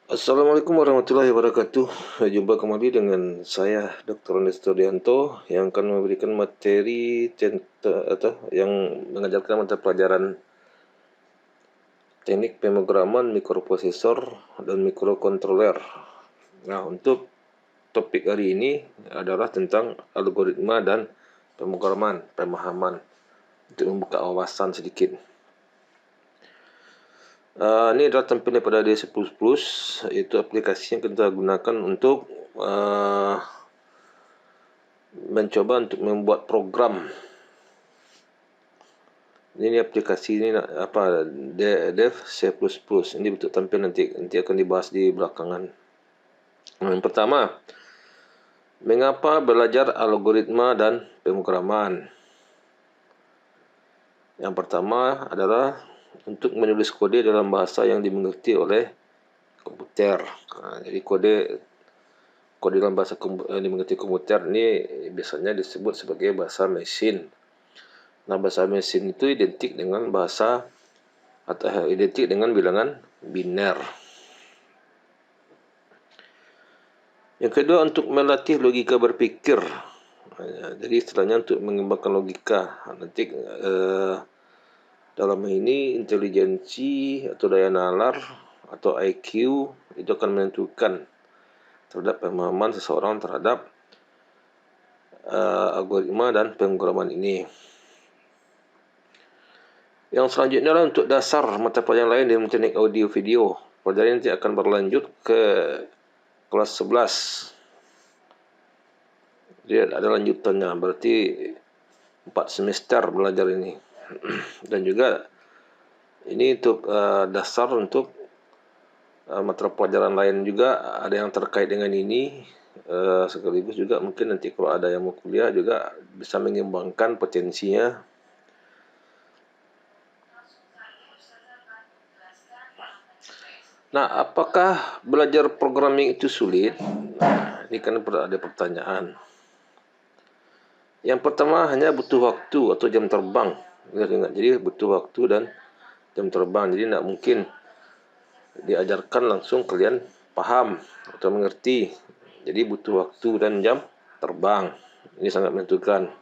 Assalamualaikum warahmatullahi wabarakatuh. Jumpa kembali dengan saya Dr. Andes Turdianto yang akan memberikan materi yang mengajarkan mata pelajaran teknik pemrograman mikroprosesor dan mikrokontroler. Nah, untuk topik hari ini adalah tentang algoritma dan pemahaman untuk membuka wawasan sedikit. Ini adalah tampilan pada D10+, yaitu aplikasi yang kita gunakan untuk mencoba untuk membuat program. Ini aplikasi ini Dev C++. Ini bentuk tampilan nanti akan dibahas di belakangan. Yang pertama, mengapa belajar algoritma dan pemrograman? Yang pertama adalah untuk menulis kode dalam bahasa yang dimengerti oleh komputer. Jadi kode dalam bahasa yang dimengerti komputer ini biasanya disebut sebagai bahasa mesin. Nah, bahasa mesin itu identik dengan bilangan biner. Yang kedua, untuk melatih logika berpikir. Jadi istilahnya untuk mengembangkan logika. Nanti dalam ini intelijensi atau daya nalar atau IQ itu akan menentukan terhadap pemahaman seseorang terhadap algoritma dan pemrograman ini. Yang selanjutnya adalah untuk dasar mata pelajaran lain dalam teknik audio video. Pelajaran nanti akan berlanjut ke kelas 11. Jadi ada lanjutannya, berarti 4 semester belajar ini. Dan juga ini untuk dasar untuk mata pelajaran lain juga ada yang terkait dengan ini. Sekaligus juga mungkin nanti kalau ada yang mau kuliah juga bisa mengembangkan potensinya. Nah, apakah belajar programming itu sulit? Nah, ini kan ada pertanyaan. Yang pertama, hanya butuh waktu atau jam terbang. Ingat, jadi butuh waktu dan jam terbang. Jadi tidak mungkin diajarkan langsung kalian paham atau mengerti. Jadi butuh waktu dan jam terbang. Ini sangat menentukan.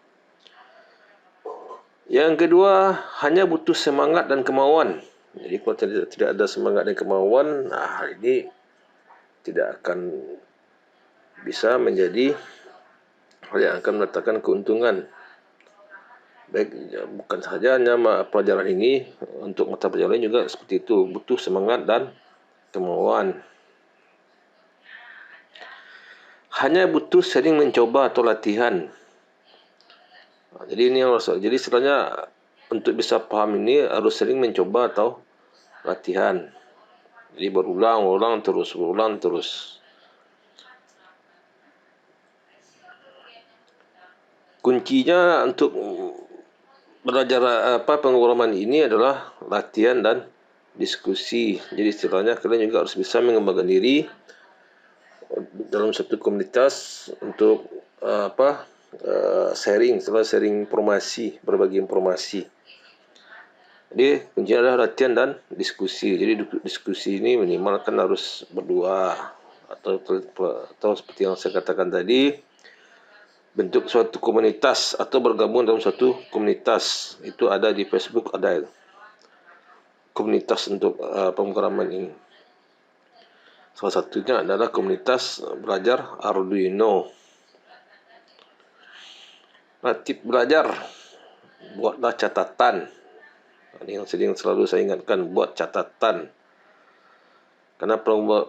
Yang kedua, hanya butuh semangat dan kemauan. Jadi kalau tidak ada semangat dan kemauan, nah ini tidak akan bisa menjadi hal yang akan mendatangkan keuntungan. Baik, bukan saja hanya pelajaran ini, untuk mata pelajaran juga seperti itu, butuh semangat dan kemauan. Hanya butuh sering mencoba atau latihan. Jadi ini jadi sebenarnya untuk bisa paham ini harus sering mencoba atau latihan. Jadi berulang terus. Kuncinya untuk belajar pemrograman ini adalah latihan dan diskusi. Jadi istilahnya kalian juga harus bisa mengembangkan diri dalam satu komunitas untuk sharing informasi, berbagi informasi. Jadi kuncinya adalah latihan dan diskusi. Jadi diskusi ini minimal kan harus berdua atau seperti yang saya katakan tadi, bentuk suatu komunitas atau bergabung dalam suatu komunitas. Itu ada di Facebook, ada komunitas untuk pemrograman ini. Salah satunya adalah komunitas belajar Arduino. Tip belajar, buatlah catatan. Ini yang selalu saya ingatkan, buat catatan. Karena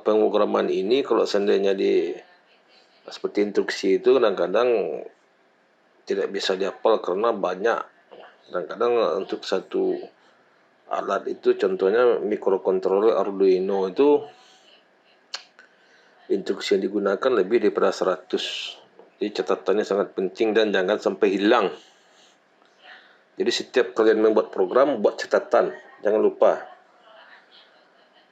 pemrograman ini kalau seandainya seperti instruksi itu kadang-kadang tidak bisa dihafal karena banyak. Kadang-kadang untuk satu alat itu, contohnya mikrokontroler Arduino itu, instruksi yang digunakan lebih daripada 100. Jadi catatannya sangat penting dan jangan sampai hilang. Jadi setiap kalian membuat program, buat catatan, jangan lupa.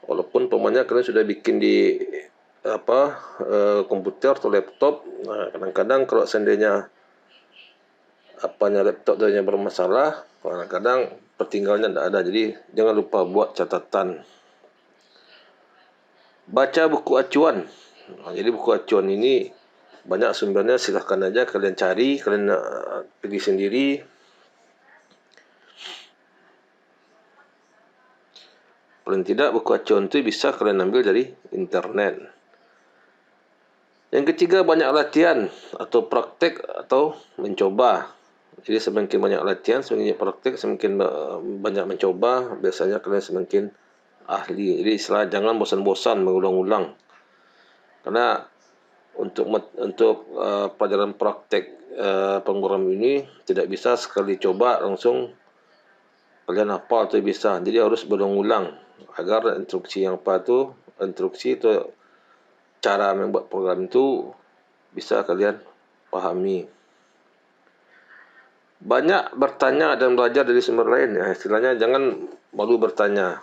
Walaupun pemainnya kalian sudah bikin di komputer atau laptop, nah, kadang-kadang kalau seandainya laptop itu bermasalah, kadang-kadang pertinggalannya tidak ada. Jadi jangan lupa buat catatan. Baca buku acuan. Jadi buku acuan ini banyak sumbernya, silahkan aja kalian cari, kalian pergi sendiri. Paling tidak buku acuan itu bisa kalian ambil dari internet. Yang ketiga, banyak latihan atau praktek atau mencoba. Jadi semakin banyak latihan, semakin banyak praktek, semakin banyak mencoba, biasanya kalian semakin ahli. Jadi istilah jangan bosan-bosan mengulang-ulang. Karena untuk pelajaran praktek program ini tidak bisa sekali coba langsung kalian hafal tu bisa. Jadi harus berulang-ulang agar instruksi itu cara membuat program itu bisa kalian pahami. Banyak bertanya dan belajar dari sumber lain. Ya, istilahnya jangan malu bertanya.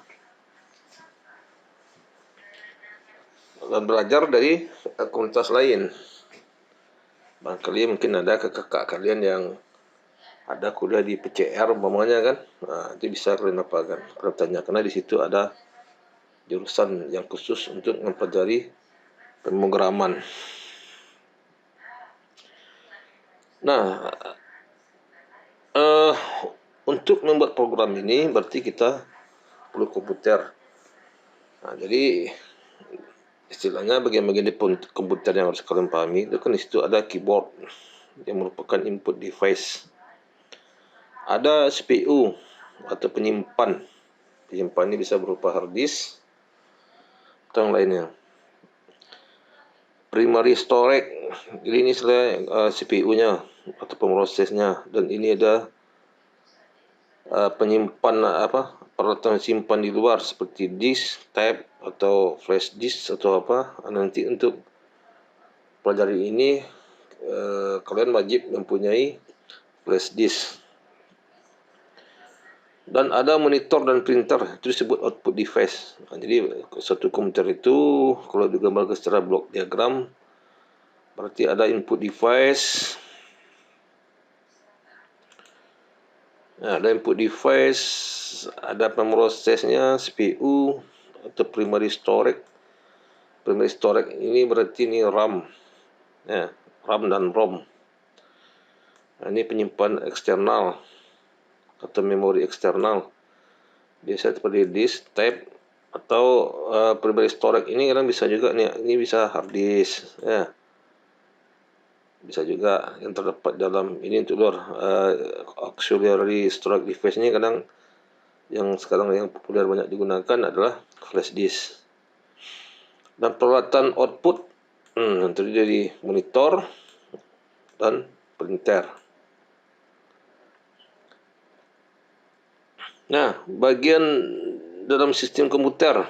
Dan belajar dari komunitas lain. Barangkali mungkin ada kakak kalian yang ada kuliah di PCR umpamanya kan. Nah, itu bisa kalian apakan. Kalian tanya karena di situ ada jurusan yang khusus untuk mempelajari pemrograman. Nah, untuk membuat program ini berarti kita perlu komputer. Nah, jadi istilahnya bagian-bagian di komputer yang harus kalian pahami itu kan di situ ada keyboard yang merupakan input device. Ada CPU atau penyimpan. Penyimpan ini bisa berupa hard disk atau yang lainnya. Primary storage, jadi ini CPU-nya atau pemrosesnya, dan ini ada penyimpan peralatan simpan di luar seperti disk, tape atau flash disk atau apa. Nanti untuk pelajari ini kalian wajib mempunyai flash disk. Dan ada monitor dan printer, itu disebut output device. Nah, jadi satu komputer itu kalau digambarkan secara blok diagram berarti ada input device. Nah, ada input device, ada pemrosesnya CPU atau primary storage. Primary storage ini berarti ini RAM. Ya, RAM dan ROM. Nah, ini penyimpan eksternal atau memori eksternal. Biasa seperti disk, tape atau primary storage ini kadang bisa juga nih, ini bisa hard disk ya. Bisa juga yang terdapat dalam ini untuk luar auxiliary storage device ini kadang yang sekarang yang populer banyak digunakan adalah flash disk. Dan peralatan output yang terdiri dari monitor dan printer. Nah, bagian dalam sistem komputer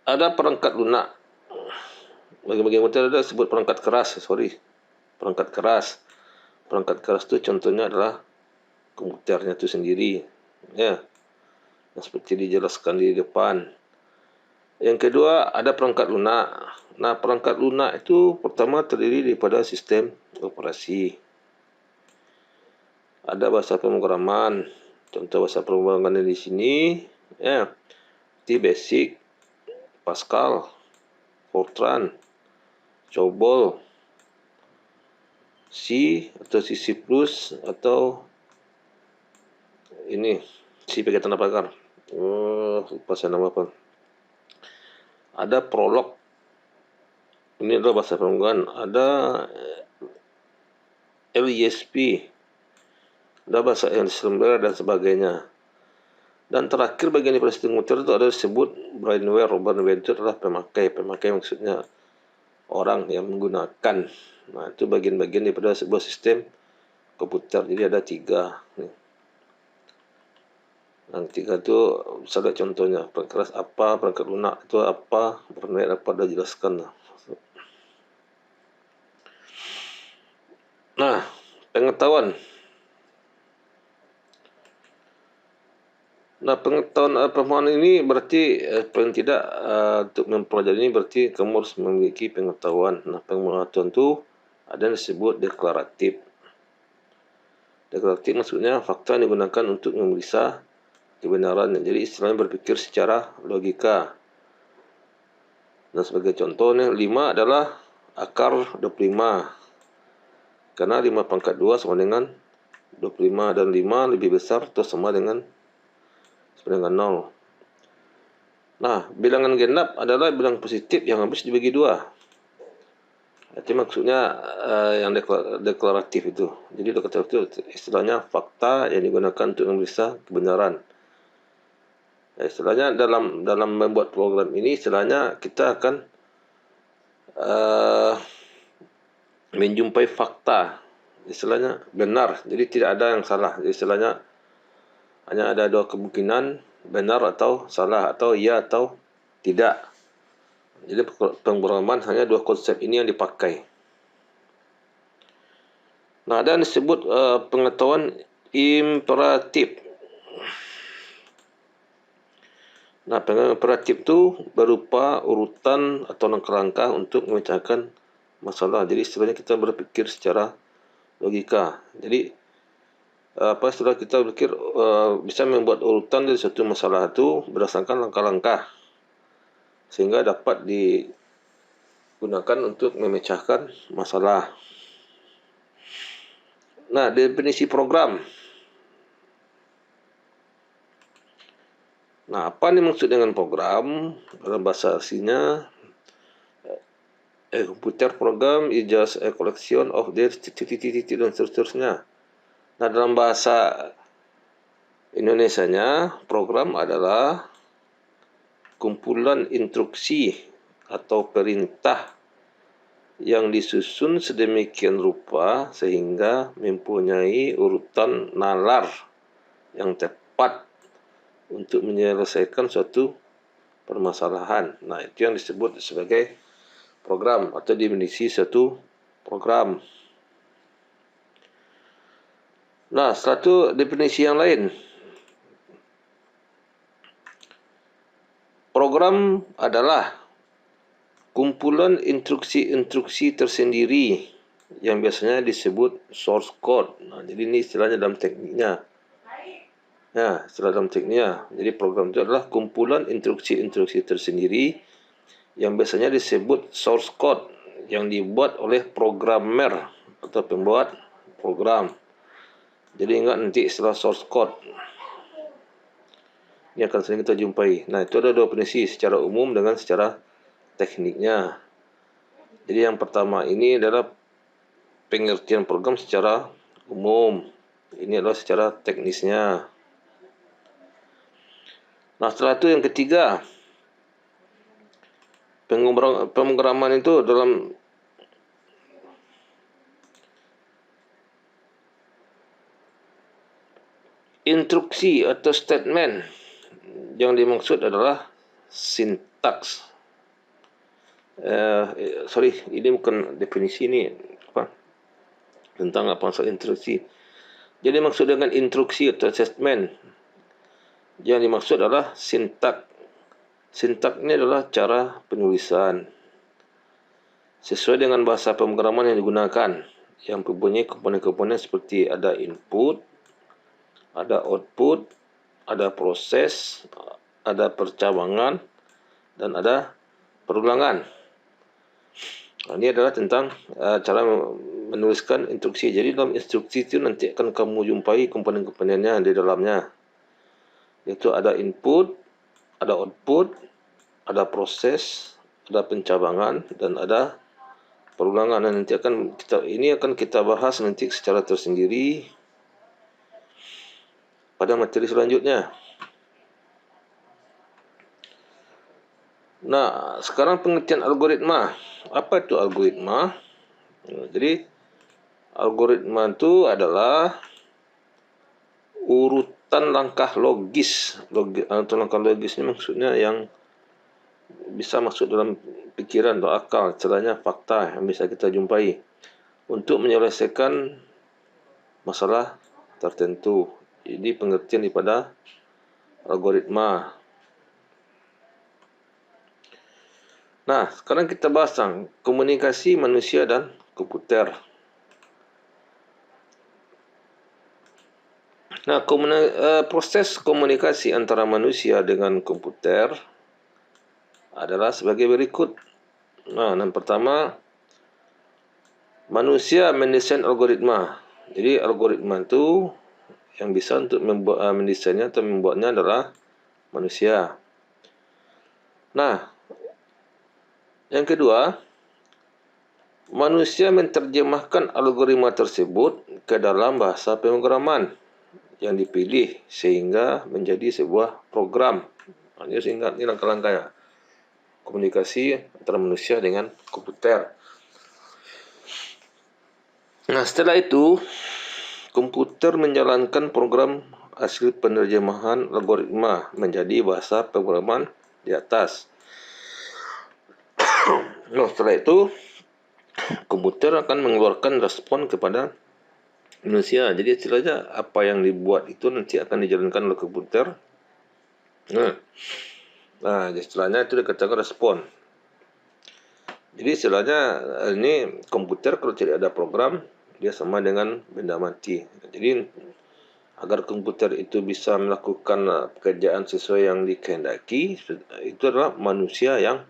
ada perangkat lunak. Bagian-bagian komputer ada sebut perangkat keras, perangkat keras. Perangkat keras itu contohnya adalah komputernya itu sendiri, ya, yang seperti dijelaskan di depan. Yang kedua ada perangkat lunak. Nah, perangkat lunak itu pertama terdiri daripada sistem operasi. Ada bahasa pemrograman. Contoh bahasa pemrograman di sini, ya, seperti Basic, Pascal, Fortran, COBOL, C atau C++ atau ini C pakai tanda pagar. Lupa saya nama apa. Ada Prolog. Ini adalah bahasa pemrograman. Ada LISP. Ada bahasa assembler dan sebagainya. Dan terakhir bagian daripada sistem komputer itu ada disebut brainware. Brainware itu adalah pemakai. Pemakai maksudnya orang yang menggunakan. Nah, itu bagian-bagian daripada sebuah sistem komputer. Jadi ada 3. Yang 3 itu misalnya contohnya perangkat keras apa, perangkat lunak itu apa, brainware apa, dah jelaskan. Nah, pengetahuan. Nah, pemahaman ini berarti paling tidak untuk mempelajari ini berarti kamu harus memiliki pengetahuan. Nah, pengetahuan itu ada yang disebut deklaratif. Deklaratif maksudnya fakta yang digunakan untuk memeriksa kebenaran. Jadi istilahnya berpikir secara logika. Dan sebagai contohnya, 5 adalah akar 25. Karena 5 pangkat 2 sama dengan 25, dan 5 lebih besar atau sama dengan 0. Nah, bilangan genap adalah bilangan positif yang habis dibagi 2. Itu maksudnya yang deklaratif itu. Jadi deklaratif itu istilahnya fakta yang digunakan untuk memeriksa kebenaran. Istilahnya dalam membuat program ini, istilahnya kita akan menjumpai fakta, istilahnya benar. Jadi tidak ada yang salah. Istilahnya hanya ada 2 kemungkinan, benar atau salah, atau ya atau tidak. Jadi pemrograman hanya 2 konsep ini yang dipakai. Nah, ada yang disebut pengetahuan imperatif. Nah, pengetahuan imperatif itu berupa urutan atau langkah-langkah untuk memecahkan masalah. Jadi istilahnya kita berpikir secara logika. Jadi setelah kita berpikir bisa membuat urutan dari suatu masalah itu berdasarkan langkah-langkah, sehingga dapat digunakan untuk memecahkan masalah. Nah, definisi program. Nah, apa yang dimaksud dengan program? Dalam bahasa aslinya, a computer program is just a collection of their titik-titik dan seterusnya. Nah, dalam bahasa Indonesianya, program adalah kumpulan instruksi atau perintah yang disusun sedemikian rupa sehingga mempunyai urutan nalar yang tepat untuk menyelesaikan suatu permasalahan. Nah, itu yang disebut sebagai program atau definisi suatu program. Nah, satu definisi yang lain. Program adalah kumpulan instruksi-instruksi tersendiri yang biasanya disebut source code. Nah, jadi ini istilahnya dalam tekniknya. Ya, istilah dalam tekniknya. Jadi program itu adalah kumpulan instruksi-instruksi tersendiri yang biasanya disebut source code yang dibuat oleh programmer atau pembuat program. Jadi ingat nanti istilah source code. Ini akan sering kita jumpai. Nah, itu ada 2 definisi, secara umum dengan secara tekniknya. Jadi yang pertama ini adalah pengertian program secara umum. Ini adalah secara teknisnya. Nah, setelah itu yang ketiga, pemrograman itu dalam instruksi atau statement. Yang dimaksud adalah sintaks. Ini bukan definisi ini tentang apa maksud instruksi. Jadi maksud dengan instruksi atau statement, yang dimaksud adalah sintak. Sintak ini adalah cara penulisan sesuai dengan bahasa pemrograman yang digunakan, yang mempunyai komponen-komponen seperti ada input, ada output, ada proses, ada percabangan, dan ada perulangan. Ini adalah tentang cara menuliskan instruksi. Jadi dalam instruksi itu nanti akan kamu jumpai komponen-komponennya di dalamnya. Yaitu ada input, ada output, ada proses, ada pencabangan, dan ada perulangan. Dan nanti akan kita bahas nanti secara tersendiri pada materi selanjutnya. Nah, sekarang pengertian algoritma. Apa itu algoritma? Jadi, algoritma itu adalah urutan langkah logis. Langkah logis ini maksudnya yang bisa masuk dalam pikiran atau akal, istilahnya fakta yang bisa kita jumpai untuk menyelesaikan masalah tertentu. Jadi pengertian daripada algoritma. Nah, sekarang kita bahas tentang komunikasi manusia dan komputer. Nah, proses komunikasi antara manusia dengan komputer adalah sebagai berikut. Nah, yang pertama, manusia mendesain algoritma. Jadi algoritma itu yang bisa untuk mendesainnya atau membuatnya adalah manusia. Nah, yang kedua, manusia menerjemahkan algoritma tersebut ke dalam bahasa pemrograman yang dipilih sehingga menjadi sebuah program. Ini langkah-langkahnya. Komunikasi antara manusia dengan komputer. Nah, setelah itu, komputer menjalankan program hasil penerjemahan algoritma menjadi bahasa pemrograman di atas. Nah, setelah itu, komputer akan mengeluarkan respon kepada manusia. Jadi istilahnya apa yang dibuat itu nanti akan dijalankan oleh komputer. Nah, istilahnya itu dikatakan respon. Jadi istilahnya ini komputer kalau tidak ada program, dia sama dengan benda mati. Jadi agar komputer itu bisa melakukan pekerjaan sesuai yang dikehendaki, itu adalah manusia yang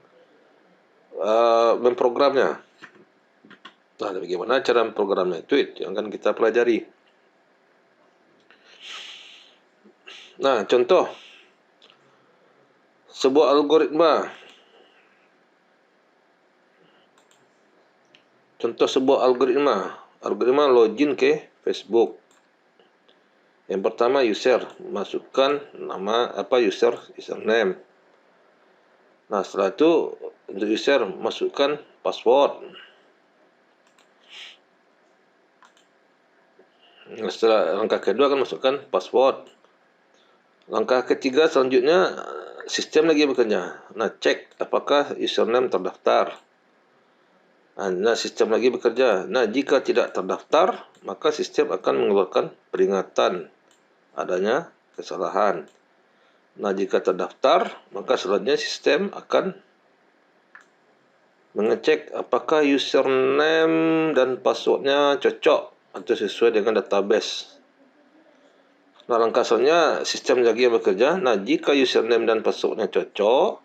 memprogramnya. Nah, bagaimana cara memprogramnya itu yang akan kita pelajari. Nah, contoh sebuah algoritma. Algoritma login ke Facebook. Yang pertama user, masukkan nama username. Nah, setelah itu untuk user masukkan password. Setelah langkah kedua akan masukkan password. Langkah ketiga selanjutnya sistem lagi bekerja. Nah, cek apakah username terdaftar. Nah, sistem lagi bekerja. Nah, jika tidak terdaftar, maka sistem akan mengeluarkan peringatan adanya kesalahan. Nah, jika terdaftar, maka selanjutnya sistem akan mengecek apakah username dan passwordnya cocok atau sesuai dengan database. Nah, langkah selanjutnya sistem lagi bekerja. Nah, jika username dan passwordnya cocok,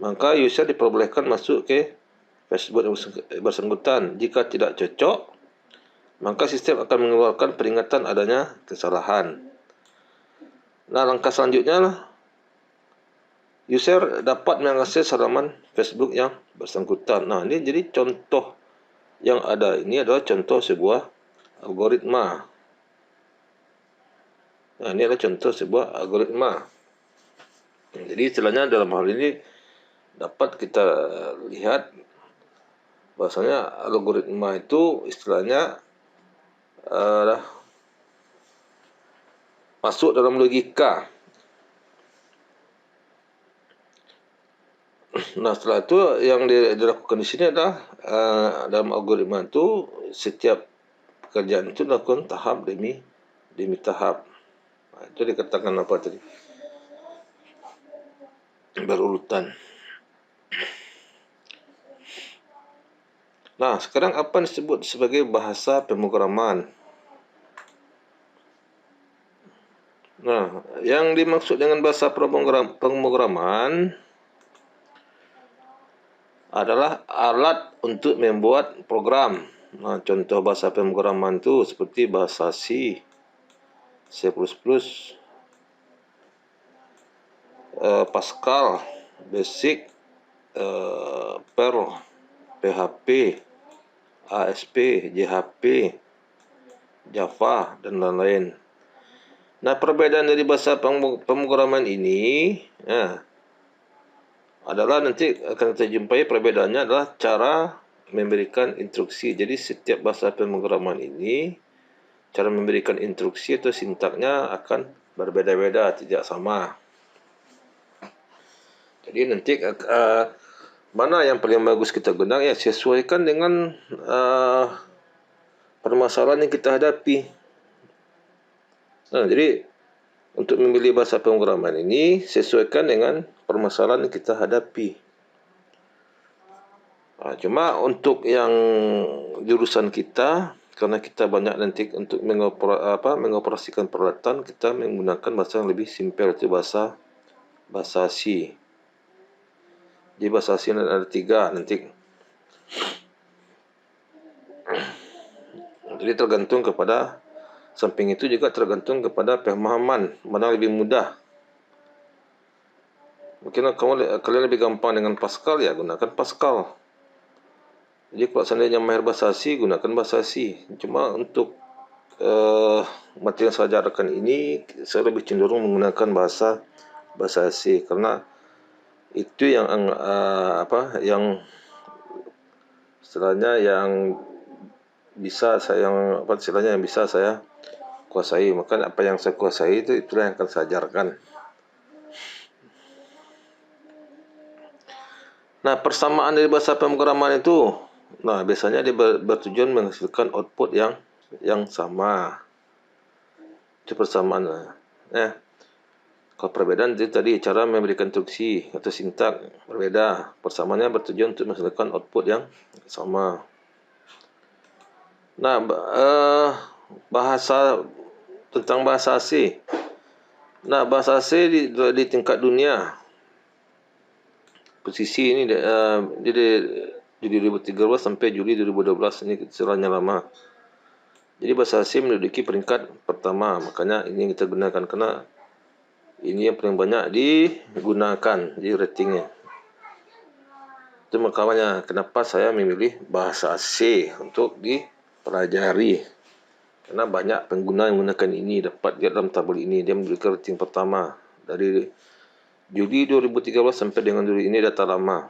maka user diperbolehkan masuk ke Facebook yang bersangkutan. Jika tidak cocok, maka sistem akan mengeluarkan peringatan adanya kesalahan. Nah, langkah selanjutnya user dapat mengakses halaman Facebook yang bersangkutan. Nah, ini jadi contoh yang ada ini adalah contoh sebuah algoritma. Nah, ini adalah contoh sebuah algoritma. Jadi istilahnya dalam hal ini dapat kita lihat bahwasanya algoritma itu istilahnya masuk dalam logika. Nah, setelah itu yang dilakukan di sini adalah dalam algoritma itu setiap pekerjaan itu dilakukan tahap demi tahap. Nah, itu dikatakan apa tadi? Berurutan. Nah, sekarang apa disebut sebagai bahasa pemrograman? Nah, yang dimaksud dengan bahasa pemrograman adalah alat untuk membuat program. Nah, contoh bahasa pemrograman itu seperti bahasa C, C++, Pascal, Basic, Perl, PHP, ASP, JHP, Java, dan lain-lain. Nah, perbedaan dari bahasa pemrograman ini adalah nanti akan kita jumpai perbedaannya adalah cara memberikan instruksi. Jadi setiap bahasa pemrograman ini cara memberikan instruksi atau sintaknya akan berbeda-beda, tidak sama. Jadi nanti mana yang paling bagus kita gunakan ya sesuaikan dengan permasalahan yang kita hadapi. Nah, jadi untuk memilih bahasa pemrograman ini sesuaikan dengan permasalahan yang kita hadapi. Cuma untuk yang jurusan kita karena kita banyak nanti untuk mengoperasikan peralatan, kita menggunakan bahasa yang lebih simpel, itu bahasa C. Di bahasa C ada 3 nanti. Jadi tergantung kepada, samping itu juga tergantung kepada pemahaman mana lebih mudah. Mungkin kalian lebih gampang dengan Pascal, ya gunakan Pascal. Jadi kalau seandainya mahir bahasa C, gunakan bahasa C. Cuma untuk materi yang saya ajarkan ini, saya lebih cenderung menggunakan bahasa C, karena itu yang yang istilahnya yang bisa saya kuasai. Maka apa yang saya kuasai itulah yang akan saya ajarkan. Nah, persamaan dari bahasa pemrograman itu, nah biasanya dia bertujuan menghasilkan output yang sama. Itu persamaan. Kalau perbedaan itu tadi cara memberikan instruksi atau sintak berbeda. Persamaannya bertujuan untuk menghasilkan output yang sama. Nah, tentang bahasa C. Nah, bahasa C di tingkat dunia, posisi ini di 2013 sampai Juli 2012, ini istilahnya lama. Jadi bahasa C menduduki peringkat pertama, makanya ini yang kita gunakan karena ini yang paling banyak digunakan di ratingnya. Itu makanya kenapa saya memilih bahasa C untuk dipelajari. Karena banyak pengguna yang menggunakan ini, dapat lihat dalam tabel ini, dia memiliki rating pertama. Dari Juli 2013 sampai dengan Juli ini data lama.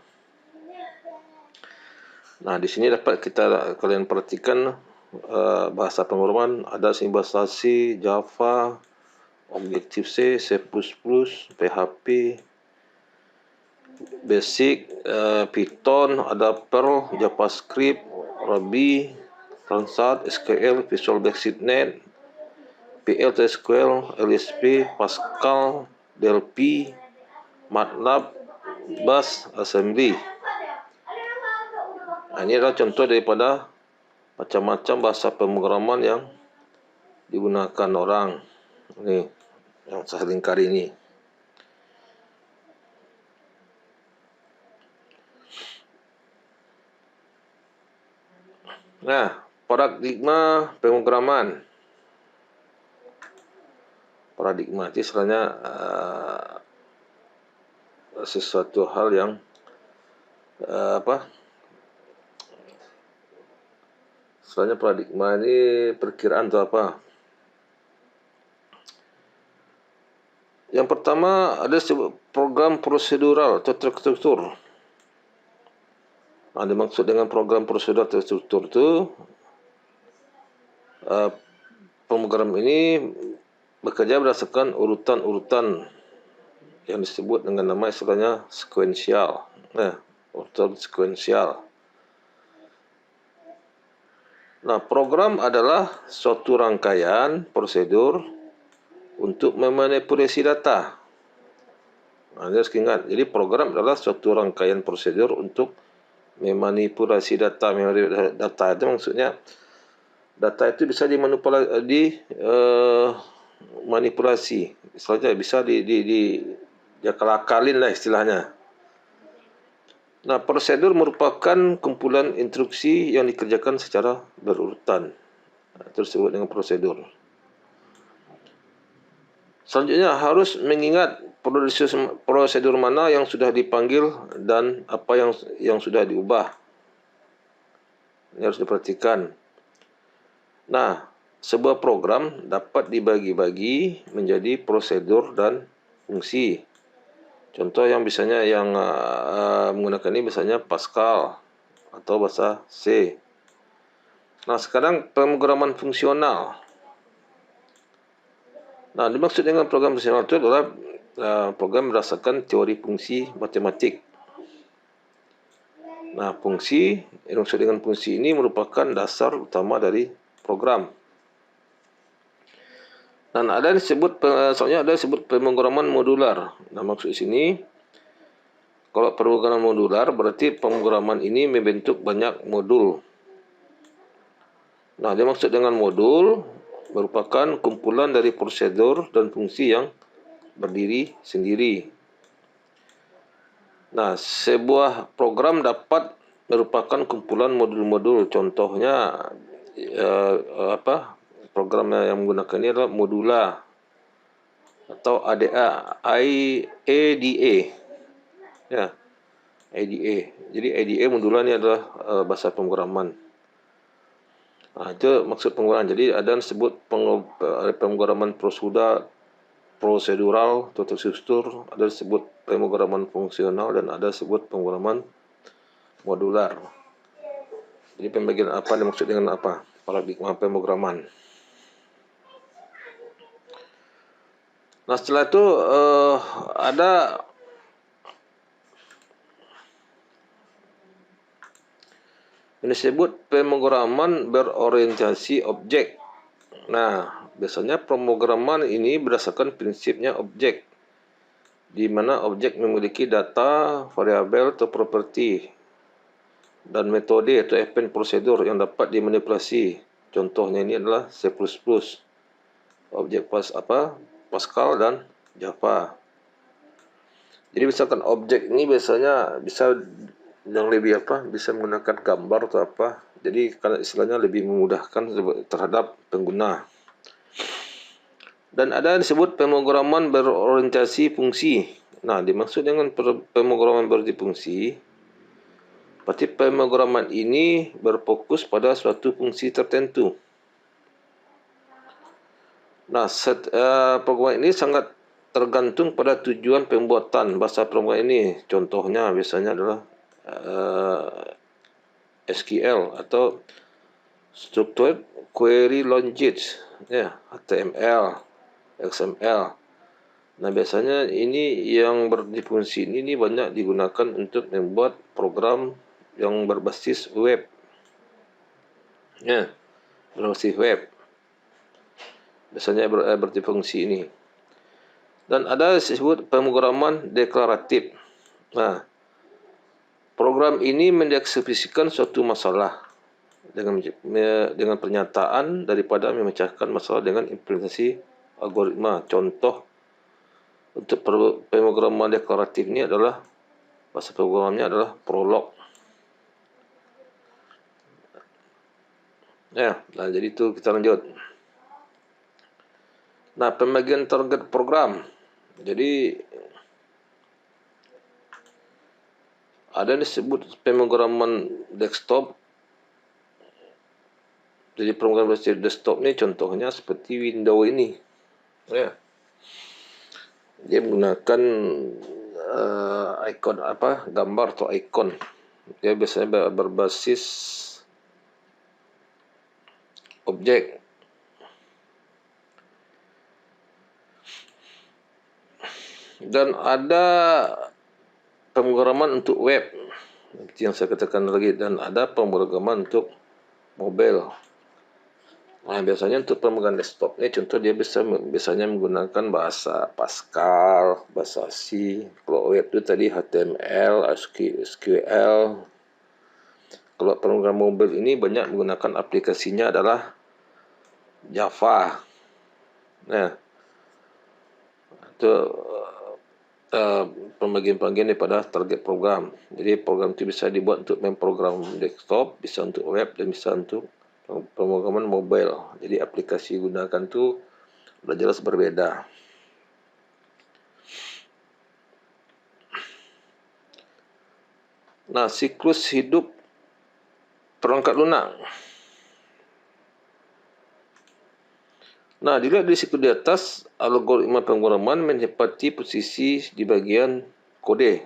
Nah, di sini dapat kalian perhatikan bahasa pemrograman, ada bahasa C, Java, Objective-C, C++, PHP, Basic, Python, ada Perl, JavaScript, Ruby, Translate, SQL, Visual Basic Net, PL, SQL, LSP, Pascal, Delphi, MATLAB, Bash, Assembly. Nah, ini adalah contoh daripada macam-macam bahasa pemrograman yang digunakan orang. Ini yang saya lingkari ini. Nah, paradigma pemrograman. Paradigma itu istilahnya sesuatu hal yang istilahnya paradigma ini perkiraan atau apa. Yang pertama ada program prosedural atau terstruktur. Nah, dimaksud dengan program prosedural terstruktur itu pemrogram ini bekerja berdasarkan urutan-urutan yang disebut dengan nama istilahnya sekuensial. Urutan sekuensial. Nah, program adalah suatu rangkaian prosedur untuk memanipulasi data. Nah, harus ingat. Jadi program adalah suatu rangkaian prosedur untuk memanipulasi data. Data itu maksudnya data itu bisa dimanipulasi. Istilahnya bisa diakal-akalin lah istilahnya. Nah, prosedur merupakan kumpulan instruksi yang dikerjakan secara berurutan. Itu disebut dengan prosedur. Selanjutnya harus mengingat prosedur mana yang sudah dipanggil dan apa yang sudah diubah. Ini harus diperhatikan. Nah, sebuah program dapat dibagi-bagi menjadi prosedur dan fungsi. Contoh yang biasanya yang menggunakan ini biasanya Pascal atau bahasa C. Nah, sekarang pemrograman fungsional. Nah, dimaksud dengan program fungsional itu adalah program berdasarkan teori fungsi matematik. Nah, fungsi, yang dimaksud dengan fungsi ini merupakan dasar utama dari program. Dan ada disebut pemrograman modular. Nah, maksud sini, kalau pemrograman modular berarti pemrograman ini membentuk banyak modul. Nah, dia maksud dengan modul merupakan kumpulan dari prosedur dan fungsi yang berdiri sendiri. Nah, sebuah program dapat merupakan kumpulan modul-modul. Contohnya program yang menggunakan ini adalah modula atau ADA. Ya, ADA. Jadi ADA modula ini adalah bahasa pemrograman. Nah, itu maksud pemrograman. Jadi ada yang disebut pemrograman prosedural atau terstruktur, ada disebut pemrograman fungsional, dan ada disebut pemrograman modular. Jadi pembagian apa dimaksud dengan apa? Paradigma pemrograman. Nah, setelah itu ada yang disebut pemrograman berorientasi objek. Nah, biasanya pemrograman ini berdasarkan prinsipnya objek, di mana objek memiliki data, variabel atau properti, dan metode atau event prosedur yang dapat dimanipulasi. Contohnya ini adalah C++, objek Pascal dan Java. Jadi misalkan objek ini biasanya bisa yang lebih bisa menggunakan gambar atau apa. Jadi karena istilahnya lebih memudahkan terhadap pengguna. Dan ada yang disebut pemrograman berorientasi fungsi. Nah, dimaksud dengan pemrograman berorientasi fungsi, berarti pemrograman ini berfokus pada suatu fungsi tertentu. Nah, program ini sangat tergantung pada tujuan pembuatan bahasa program ini. Contohnya biasanya adalah SQL atau Structured Query Language, ya, HTML, XML. Nah, biasanya ini yang berfungsi ini banyak digunakan untuk membuat program yang berbasis web. Ya, berbasis web. Biasanya berfungsi ini. Dan ada disebut pemrograman deklaratif. Nah, program ini mendekskripsikan suatu masalah dengan pernyataan daripada memecahkan masalah dengan implementasi algoritma. Contoh untuk pemrograman deklaratif ini adalah bahasa programnya adalah Prolog. Ya, nah jadi itu kita lanjut. Nah, pembagian target program. Jadi ada yang disebut pemrograman desktop. Jadi program berbasis desktop ini contohnya seperti Windows ini. Ya. Dia menggunakan ikon gambar atau ikon. Dia biasanya berbasis objek. Dan ada pemrograman untuk web, yang saya katakan lagi, dan ada pemrograman untuk mobile. Nah, biasanya untuk pemrograman desktop ini contoh dia biasanya menggunakan bahasa Pascal, bahasa C. Kalau web itu tadi HTML, SQL. Kalau pemrograman mobile ini banyak menggunakan aplikasinya adalah Java. Nah, itu pembagian-pembagian daripada target program. Jadi program itu bisa dibuat untuk memprogram desktop, bisa untuk web, dan bisa untuk pemrograman mobile. Jadi aplikasi gunakan itu sudah jelas berbeda. Nah, siklus hidup perangkat lunak. Nah, dilihat di siklus di atas, algoritma pemrograman menempati posisi di bagian kode.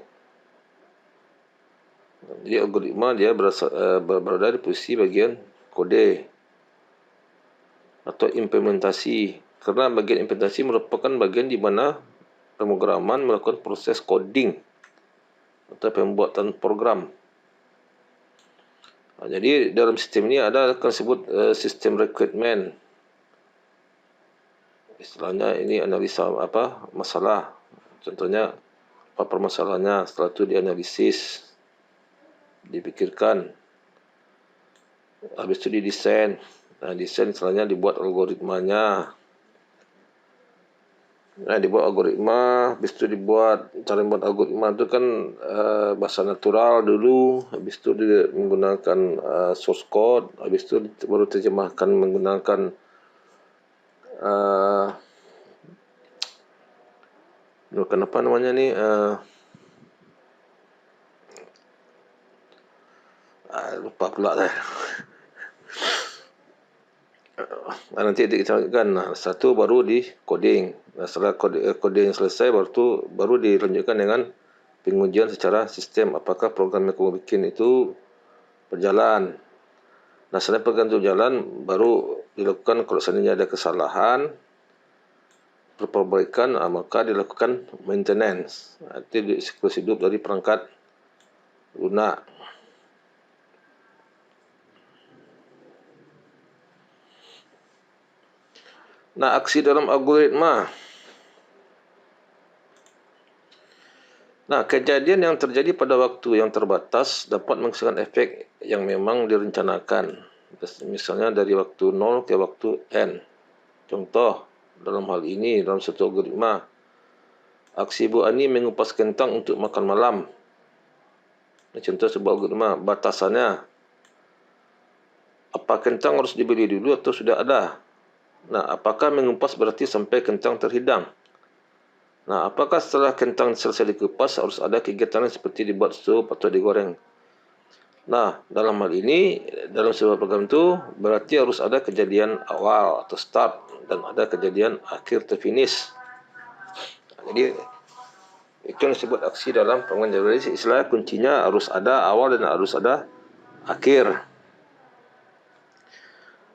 Jadi algoritma dia berada di posisi bagian kode atau implementasi. Karena bagian implementasi merupakan bagian di mana pemrograman melakukan proses coding atau pembuatan program. Nah, jadi dalam sistem ini ada yang disebut sistem requirement. Istilahnya ini analisa masalah. Contohnya apa permasalahannya, setelah itu dianalisis, dipikirkan, habis itu didesain. Desain misalnya dibuat algoritmanya. Dibuat algoritma, habis itu cara membuat algoritma itu kan bahasa natural dulu, habis itu dia menggunakan source code, habis itu baru terjemahkan menggunakan apa namanya ni, lupa pula saya. Nanti dilanjutkan. Satu baru di coding. Setelah coding selesai, baru dilanjutkan dengan pengujian secara sistem. Apakah program yang kamu bikin itu berjalan. Setelah program itu berjalan, baru dilakukan kalau seandainya ada kesalahan, perbaikan, maka dilakukan maintenance. Itu siklus hidup dari perangkat lunak. Aksi dalam algoritma. Kejadian yang terjadi pada waktu yang terbatas dapat menghasilkan efek yang memang direncanakan. Misalnya dari waktu 0 ke waktu N. Contoh, dalam hal ini, dalam satu algoritma, aksi Bu Ani mengupas kentang untuk makan malam. Contoh sebuah algoritma, batasannya, apa kentang harus dibeli dulu atau sudah ada? Apakah mengupas berarti sampai kentang terhidang? Apakah setelah kentang selesai dikupas harus ada kegiatan seperti dibuat sup atau digoreng? Dalam hal ini, dalam sebuah program itu berarti harus ada kejadian awal atau start dan ada kejadian akhir atau finish. Jadi itu yang disebut aksi dalam pengembangan. Jadi istilah kuncinya harus ada awal dan harus ada akhir.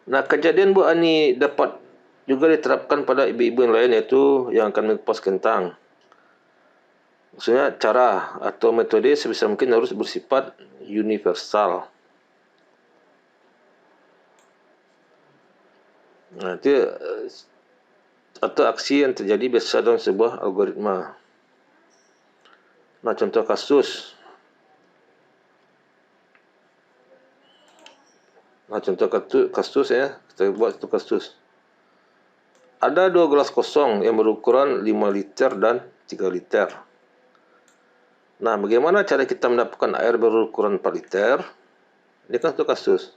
Kejadian Bu Ani dapat juga diterapkan pada ibu-ibu yang lain, yaitu yang akan mengupas kentang. Maksudnya cara atau metode sebisa mungkin harus bersifat universal. Itu atau aksi yang terjadi biasa dalam sebuah algoritma. Contoh kasus. Contoh kasus ya, kita buat satu kasus. Ada 2 gelas kosong yang berukuran 5 liter dan 3 liter. Bagaimana cara kita mendapatkan air berukuran 4 liter? Ini kan satu kasus.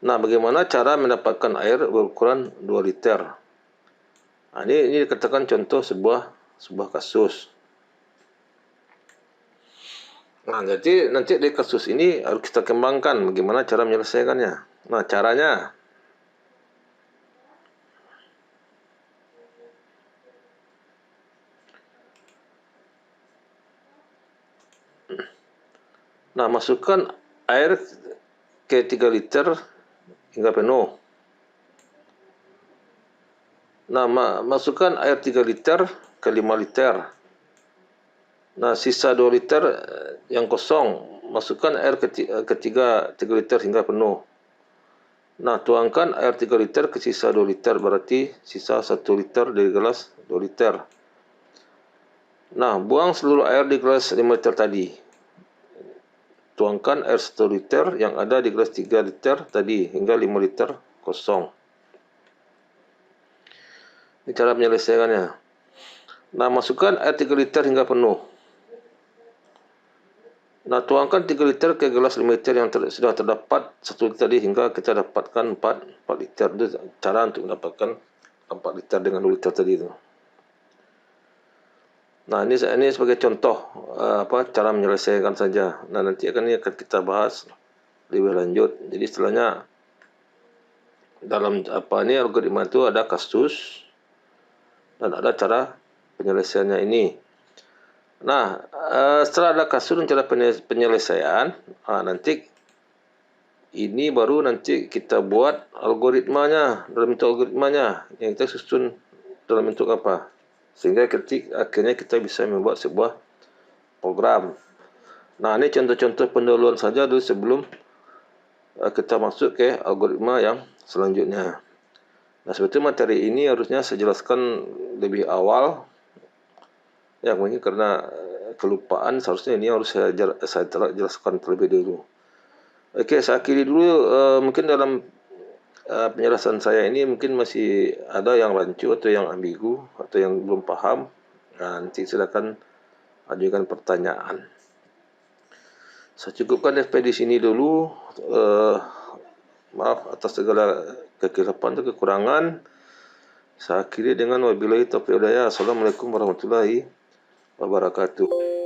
Bagaimana cara mendapatkan air berukuran 2 liter? Ini dikatakan contoh sebuah kasus. Jadi nanti dari kasus ini harus kita kembangkan bagaimana cara menyelesaikannya. Caranya, masukkan air ke 3 liter hingga penuh. Masukkan air 3 liter ke 5 liter. Sisa 2 liter yang kosong, masukkan air ke 3 liter hingga penuh. Tuangkan air 3 liter ke sisa 2 liter, berarti sisa 1 liter dari gelas 2 liter. Buang seluruh air di gelas 5 liter tadi. Tuangkan air 1 liter yang ada di gelas 3 liter tadi hingga 5 liter kosong. Ini cara menyelesaikannya. Masukkan air 3 liter hingga penuh. Tuangkan 3 liter ke gelas 5 liter yang sudah terdapat 1 liter tadi hingga kita dapatkan 4 liter. Itu cara untuk mendapatkan 4 liter dengan 2 liter tadi itu. Ini sebagai contoh cara menyelesaikan saja. Nanti akan kita bahas lebih lanjut. Jadi istilahnya dalam algoritma itu ada kasus dan ada cara penyelesaiannya ini. Setelah ada kasus dan cara penyelesaian, nanti ini baru nanti kita buat algoritmanya, dalam bentuk algoritmanya yang kita susun dalam bentuk apa, sehingga akhirnya kita bisa membuat sebuah program. Ini contoh-contoh pendahuluan saja dulu sebelum kita masuk ke algoritma yang selanjutnya. Sebetulnya materi ini harusnya saya jelaskan lebih awal. Ya, mungkin karena kelupaan, seharusnya ini harus saya jelaskan terlebih dahulu. Oke, saya akhiri dulu. Mungkin dalam penjelasan saya ini mungkin masih ada yang rancu atau yang ambigu atau yang belum paham. Nanti silakan ajukan pertanyaan. Saya cukupkan sampai di sini dulu. Maaf atas segala kekeliruan dan kekurangan. Saya akhiri dengan wabillahi taufiq wal hidayah. Assalamualaikum warahmatullahi wabarakatuh.